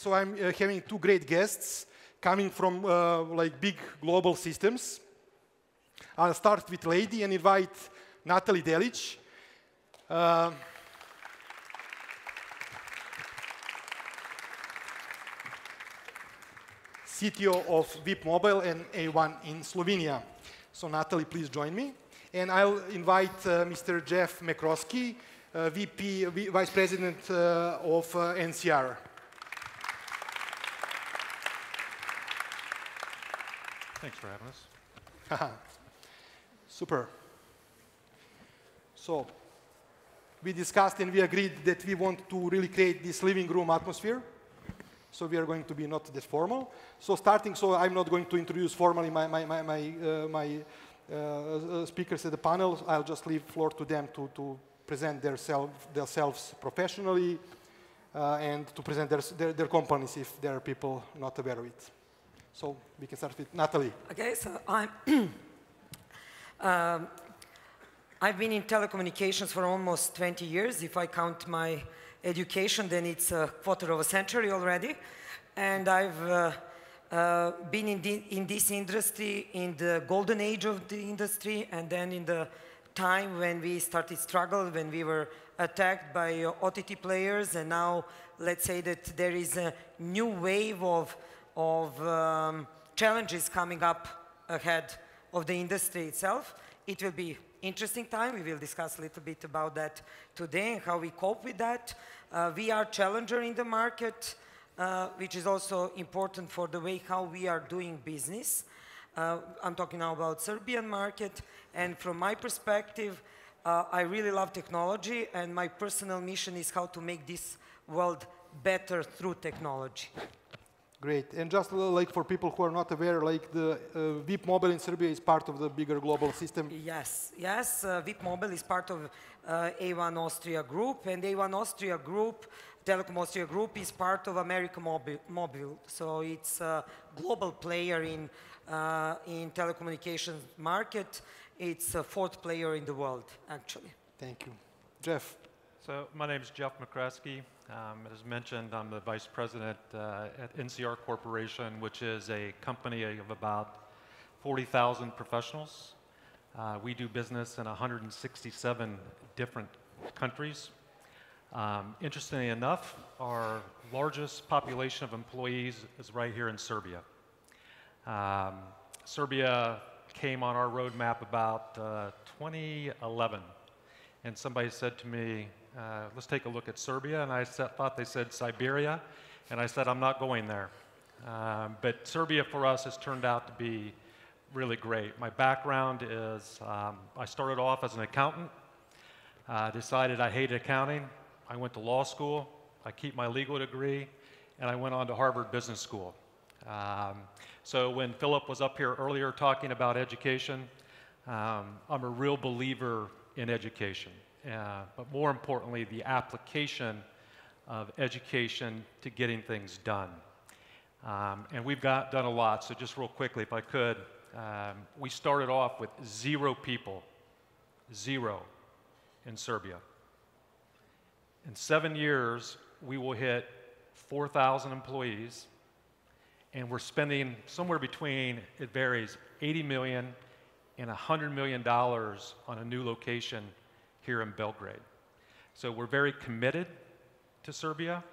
so I'm having two great guests coming from like big global systems. I'll start with lady and invite Natali Delić. CTO of VIP Mobile and A1 in Slovenia. So Natali, please join me. And I'll invite Mr. Jeff McCroskey, Vice President of NCR. Thanks for having us. Super. So we discussed and we agreed that we want to really create this living room atmosphere. So we are going to be not that formal. So starting, so I'm not going to introduce formally my speakers at the panel. I'll just leave floor to them to present themselves professionally and to present their companies if there are people not aware of it. So we can start with Natali. Okay, so I've been in telecommunications for almost 20 years. If I count my education, then it's a quarter of a century already. And I've been in this industry in the golden age of the industry, and then in the time when we started struggle, when we were attacked by OTT players, and now let's say that there is a new wave of challenges coming up ahead of the industry itself. It will be interesting time. We will discuss a little bit about that today and how we cope with that. We are challenger in the market, which is also important for the way how we are doing business. I'm talking now about Serbian market, and from my perspective, I really love technology, and my personal mission is how to make this world better through technology. Great. And just like for people who are not aware, like the VIP Mobile in Serbia is part of the bigger global system? Yes, yes. VIP Mobile is part of A1 Austria Group, and A1 Austria Group, Telecom Austria Group, is part of America Mobile. So it's a global player in telecommunications market. It's a fourth player in the world, actually. Thank you. Jeff. So my name is Jeff McCroskey. As mentioned, I'm the Vice President at NCR Corporation, which is a company of about 40,000 professionals. We do business in 167 different countries. Interestingly enough, our largest population of employees is right here in Serbia. Serbia came on our roadmap about 2011, and somebody said to me, let's take a look at Serbia, and I thought they said Siberia, and I said I'm not going there. But Serbia for us has turned out to be really great. My background is I started off as an accountant, decided I hated accounting. I went to law school, I keep my legal degree, and I went on to Harvard Business School. So when Philip was up here earlier talking about education, I'm a real believer in education. But more importantly, the application of education to getting things done. And we've done a lot, so just real quickly, if I could, we started off with 0 people, 0 in Serbia. In 7 years, we will hit 4,000 employees, and we're spending somewhere between, it varies, $80 million and $100 million on a new location here in Belgrade. So we're very committed to Serbia.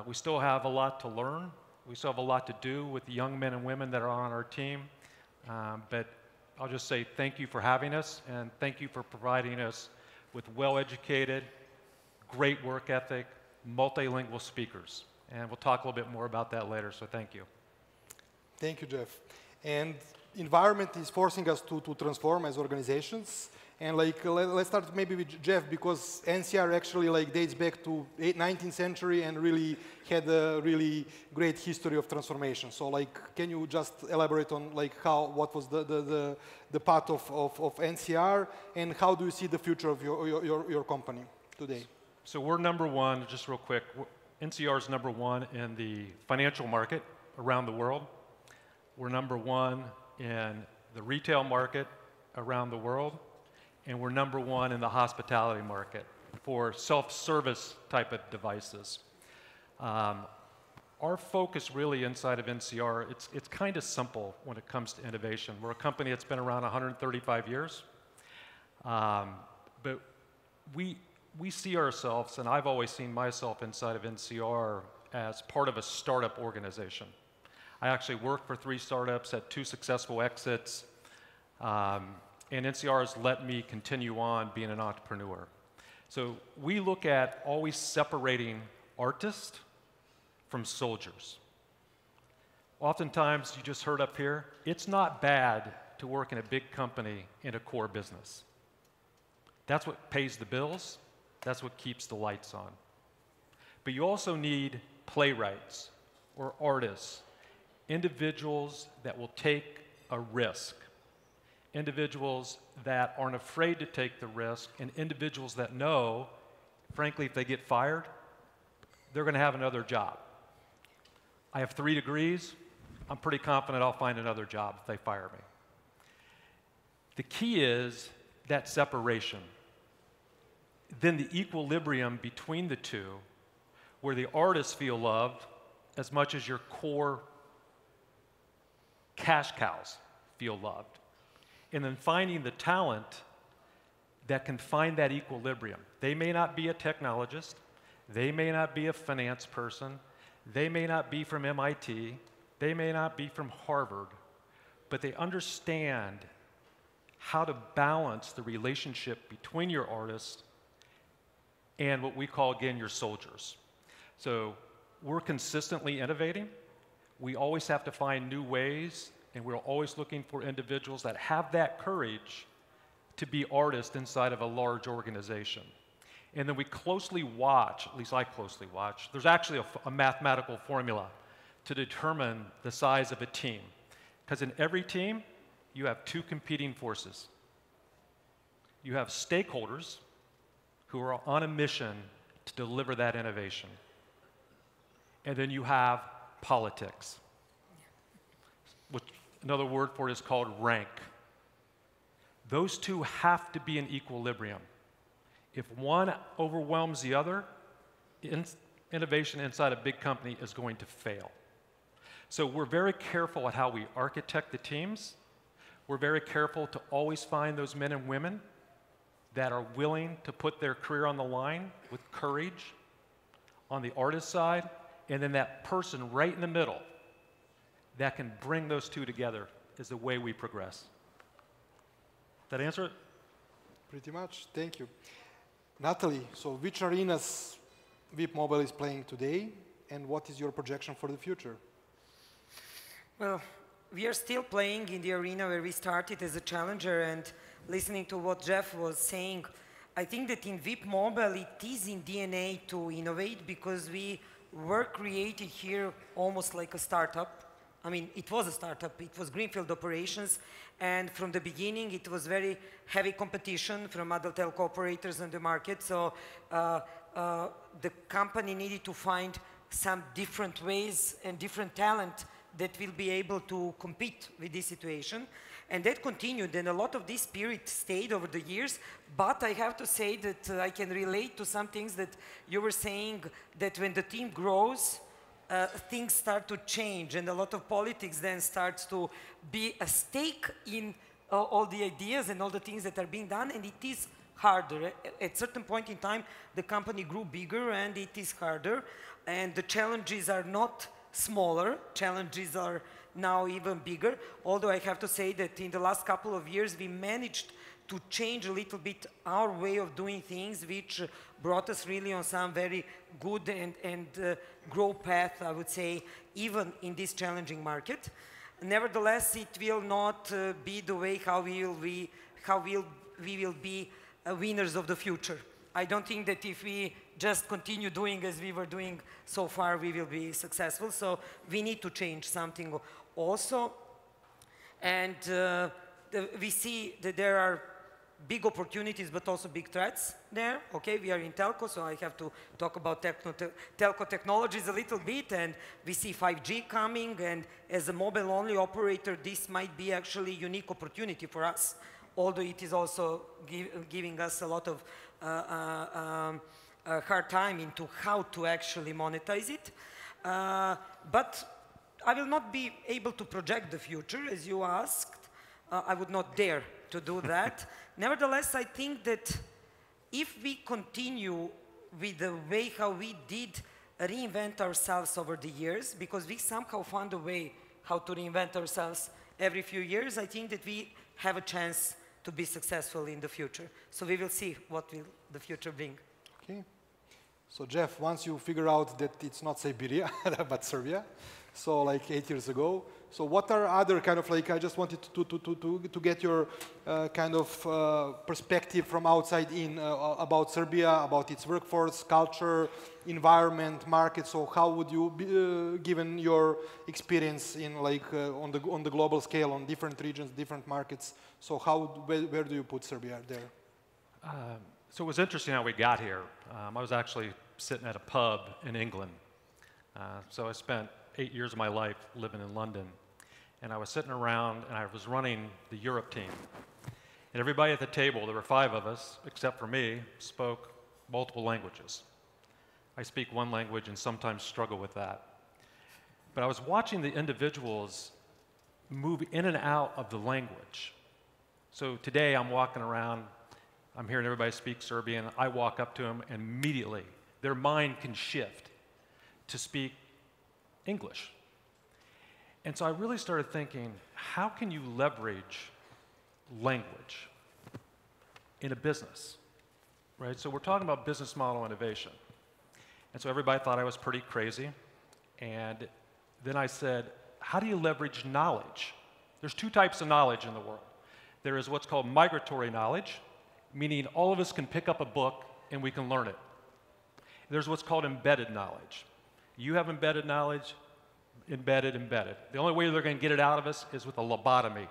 We still have a lot to learn. We still have a lot to do with the young men and women that are on our team. But I'll just say thank you for having us, and thank you for providing us with well-educated, great work ethic, multilingual speakers. And we'll talk a little bit more about that later, so thank you. Thank you, Jeff. And environment is forcing us to transform as organizations. And like, let's start maybe with Jeff, because NCR actually like dates back to 19th century and really had a really great history of transformation. So like, can you just elaborate on like what was the path of NCR, and how do you see the future of your company today? So we're #1, just real quick, NCR is #1 in the financial market around the world. We're #1 in the retail market around the world. And we're #1 in the hospitality market for self-service type of devices. our focus really inside of NCR, it's kind of simple when it comes to innovation. We're a company that's been around 135 years, but we see ourselves, and I've always seen myself inside of NCR as part of a startup organization. I actually worked for 3 startups, had 2 successful exits, and NCR has let me continue on being an entrepreneur. So we look at always separating artists from soldiers. Oftentimes, you just heard up here, it's not bad to work in a big company in a core business. That's what pays the bills. That's what keeps the lights on. But you also need playwrights or artists, individuals that will take a risk, individuals that aren't afraid to take the risk, and individuals that know, frankly, if they get fired, they're going to have another job. I have 3 degrees. I'm pretty confident I'll find another job if they fire me. The key is that separation. Then the equilibrium between the two, where the artists feel loved as much as your core cash cows feel loved. And then finding the talent that can find that equilibrium. They may not be a technologist. They may not be a finance person. They may not be from MIT. They may not be from Harvard. But they understand how to balance the relationship between your artists and what we call, again, your soldiers. So we're consistently innovating. We always have to find new ways, and we're always looking for individuals that have that courage to be artists inside of a large organization. And then we closely watch, at least I closely watch, there's actually a mathematical formula to determine the size of a team. Because in every team, you have 2 competing forces. You have stakeholders who are on a mission to deliver that innovation. And then you have politics, which another word for it is called rank. Those 2 have to be in equilibrium. If one overwhelms the other, innovation inside a big company is going to fail. So we're very careful at how we architect the teams. We're very careful to always find those men and women that are willing to put their career on the line with courage on the artist side, and then that person right in the middle that can bring those 2 together is the way we progress. That answer it? Pretty much, thank you. Natali, so which arenas VIP Mobile is playing today, and what is your projection for the future? Well, we are still playing in the arena where we started as a challenger, and listening to what Jeff was saying, I think that in VIP Mobile it is in DNA to innovate, because we were created here almost like a startup. I mean, it was a startup, it was greenfield operations, and from the beginning it was very heavy competition from other telco operators in the market, so the company needed to find some different ways and different talent that will be able to compete with this situation. And that continued, and a lot of this spirit stayed over the years, but I have to say that I can relate to some things that you were saying, that when the team grows, things start to change, and a lot of politics then starts to be a stake in all the ideas and all the things that are being done, and it is harder. At a certain point in time, the company grew bigger, and it is harder, and the challenges are not smaller, challenges are now even bigger, although I have to say that in the last couple of years, we managed to change a little bit our way of doing things, which brought us really on some very good and growth path, I would say, even in this challenging market. Nevertheless, it will not be the way how we will be winners of the future. I don't think that if we just continue doing as we were doing so far, we will be successful. So we need to change something also. And we see that there are big opportunities, but also big threats there. Okay, we are in telco, so I have to talk about telco technologies a little bit, and we see 5G coming, and as a mobile-only operator, this might be actually a unique opportunity for us, although it is also giving us a lot of hard time into how to actually monetize it. But I will not be able to project the future, as you asked. I would not dare to do that. Nevertheless, I think that if we continue with the way how we did reinvent ourselves over the years, because we somehow found a way how to reinvent ourselves every few years, I think that we have a chance to be successful in the future. So we will see what will the future bring. Okay. So Jeff, once you figure out that it's not Siberia, but Serbia, so like 8 years ago, so what are other kind of like, I just wanted to get your kind of perspective from outside in about Serbia, about its workforce, culture, environment, market. So how would you, be, given your experience in like on the global scale, on different regions, different markets, so how, where do you put Serbia there? So it was interesting how we got here. I was actually sitting at a pub in England. So I spent 8 years of my life living in London. And I was sitting around and I was running the Europe team. And everybody at the table, there were 5 of us, except for me, spoke multiple languages. I speak one language and sometimes struggle with that. But I was watching the individuals move in and out of the language. So today I'm walking around, I'm hearing everybody speak Serbian, I walk up to them and immediately their mind can shift to speak English. And so I really started thinking, how can you leverage language in a business, right? So we're talking about business model innovation. And so everybody thought I was pretty crazy. And then I said, how do you leverage knowledge? There's 2 types of knowledge in the world. There is what's called migratory knowledge, meaning all of us can pick up a book and we can learn it. There's what's called embedded knowledge. You have embedded knowledge, embedded. The only way they're going to get it out of us is with a lobotomy.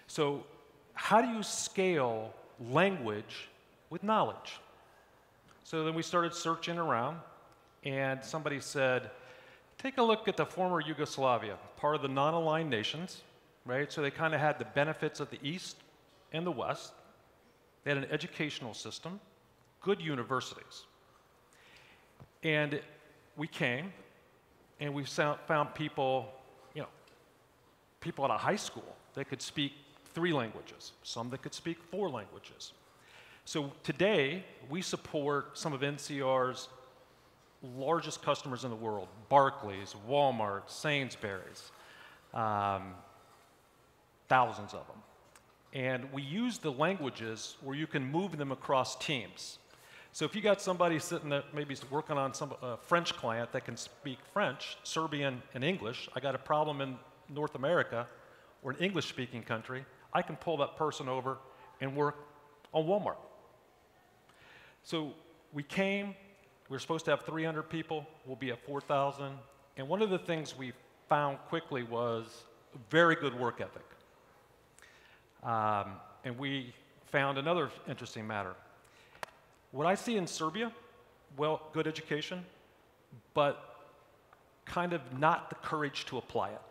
So how do you scale language with knowledge? So then we started searching around, and somebody said, take a look at the former Yugoslavia, part of the non-aligned nations, right? So they kind of had the benefits of the East and the West. They had an educational system, good universities. And we came, and we found people, you know, people at a high school that could speak 3 languages, some that could speak 4 languages. So today, we support some of NCR's largest customers in the world, Barclays, Walmart, Sainsbury's, thousands of them. And we use the languages where you can move them across teams. So if you got somebody sitting there, maybe working on some French client that can speak French, Serbian, and English, I got a problem in North America or an English-speaking country, I can pull that person over and work on Walmart. So we came, we were supposed to have 300 people, we'll be at 4,000, and one of the things we found quickly was very good work ethic. And we found another interesting matter. What I see in Serbia, well, good education, but kind of not the courage to apply it.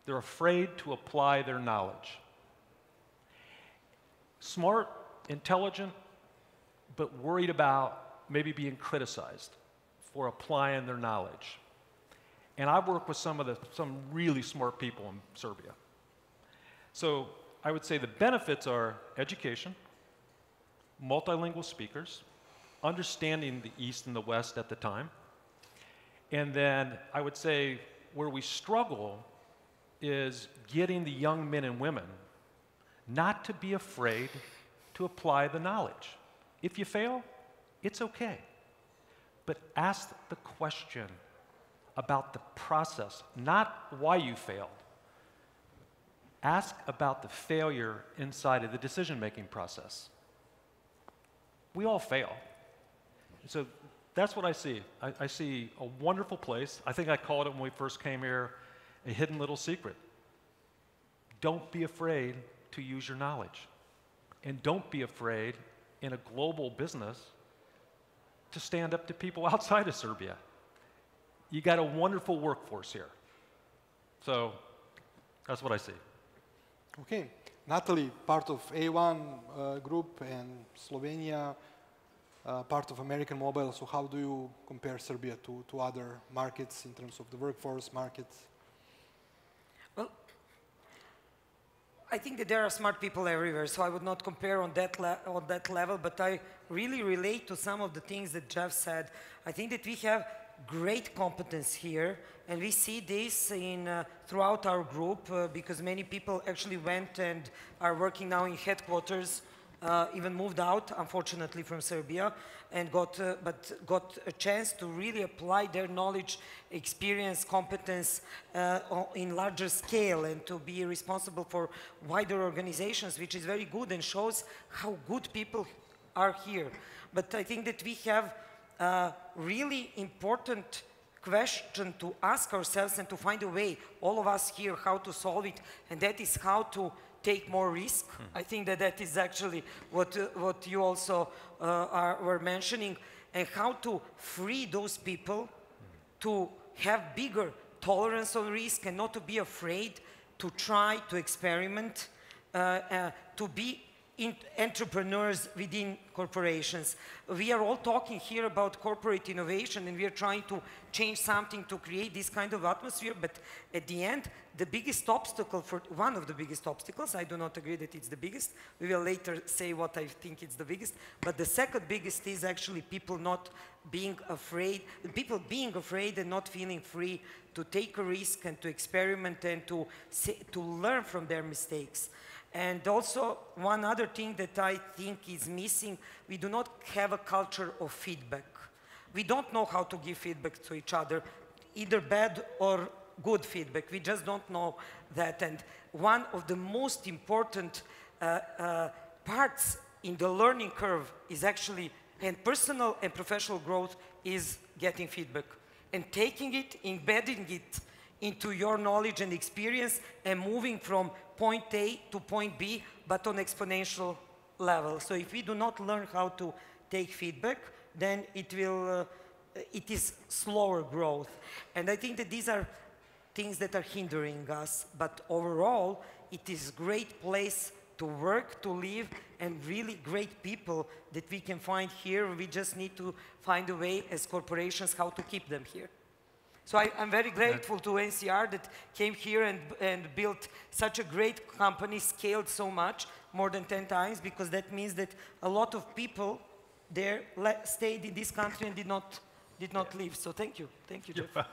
They're afraid to apply their knowledge. Smart, intelligent, but worried about maybe being criticized for applying their knowledge. And I've worked with some really smart people in Serbia. So I would say the benefits are education, multilingual speakers, understanding the East and the West at the time. And then I would say where we struggle is getting the young men and women not to be afraid to apply the knowledge. If you fail, it's okay. But ask the question about the process, not why you failed. Ask about the failure inside of the decision-making process. We all fail. So that's what I see. I see a wonderful place. I think I called it when we first came here a hidden little secret. Don't be afraid to use your knowledge. And don't be afraid in a global business to stand up to people outside of Serbia. You got a wonderful workforce here. So that's what I see. Okay. Natali, part of A1 group and Slovenia, part of American Mobile. So how do you compare Serbia to other markets in terms of the workforce markets? Well, I think that there are smart people everywhere, so I would not compare on that level, but I really relate to some of the things that Jeff said. I think that we have great competence here, and we see this throughout our group because many people actually went and are working now in headquarters, even moved out, unfortunately, from Serbia, and got a chance to really apply their knowledge, experience, competence in larger scale, and to be responsible for wider organizations, which is very good and shows how good people are here. But I think that we have a really important question to ask ourselves and to find a way, all of us here, how to solve it, and that is how to take more risk. I think that that is actually what you also were mentioning, and how to free those people to have bigger tolerance on risk and not to be afraid to try, to experiment, to be entrepreneurs within corporations. We are all talking here about corporate innovation, and we are trying to change something to create this kind of atmosphere, but at the end, the biggest obstacle, one of the biggest obstacles, I do not agree that it's the biggest, we will later say what I think it's the biggest, but the second biggest is actually people not being afraid, people being afraid and not feeling free to take a risk and to experiment and to learn from their mistakes. And also, one other thing that I think is missing, we do not have a culture of feedback. We don't know how to give feedback to each other, either bad or good feedback. We just don't know that. And one of the most important parts in the learning curve is actually, and personal and professional growth, is getting feedback and taking it, embedding it into your knowledge and experience, and moving from point A to point B, but on exponential level. So if we do not learn how to take feedback, then it is slower growth. And I think that these are things that are hindering us, but overall, it is a great place to work, to live, and really great people that we can find here. We just need to find a way as corporations how to keep them here. So I'm very grateful to NCR that came here and built such a great company, scaled so much, more than 10 times, because that means that a lot of people there stayed in this country and did not leave. So thank you, Jeff.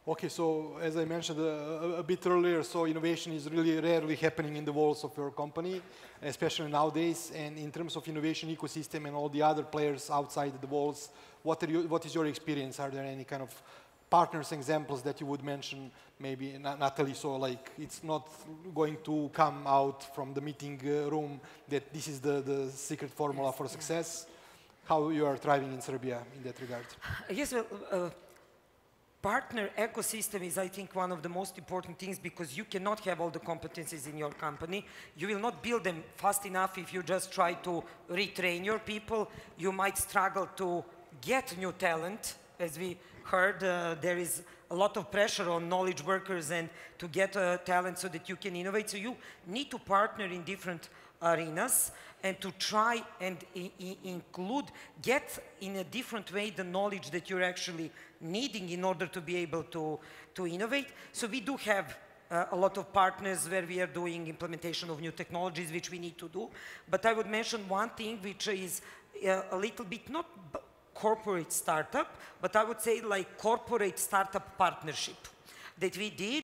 Okay, so as I mentioned a bit earlier, so innovation is really rarely happening in the walls of your company, especially nowadays. And in terms of innovation ecosystem and all the other players outside the walls, what is your experience? Are there any kind of partners, examples that you would mention? Maybe Natali, so like it's not going to come out from the meeting room that this is the secret formula for success. How you are thriving in Serbia in that regard? Yes, well, partner ecosystem is, I think, one of the most important things, because you cannot have all the competencies in your company. You will not build them fast enough if you just try to retrain your people. You might struggle to get new talent. As we heard, there is a lot of pressure on knowledge workers and to get talent so that you can innovate. So you need to partner in different arenas and to try and get in a different way the knowledge that you're actually needing in order to be able to innovate. So we do have a lot of partners where we are doing implementation of new technologies, which we need to do. But I would mention one thing which is a little bit not corporate startup, but I would say like corporate startup partnership that we did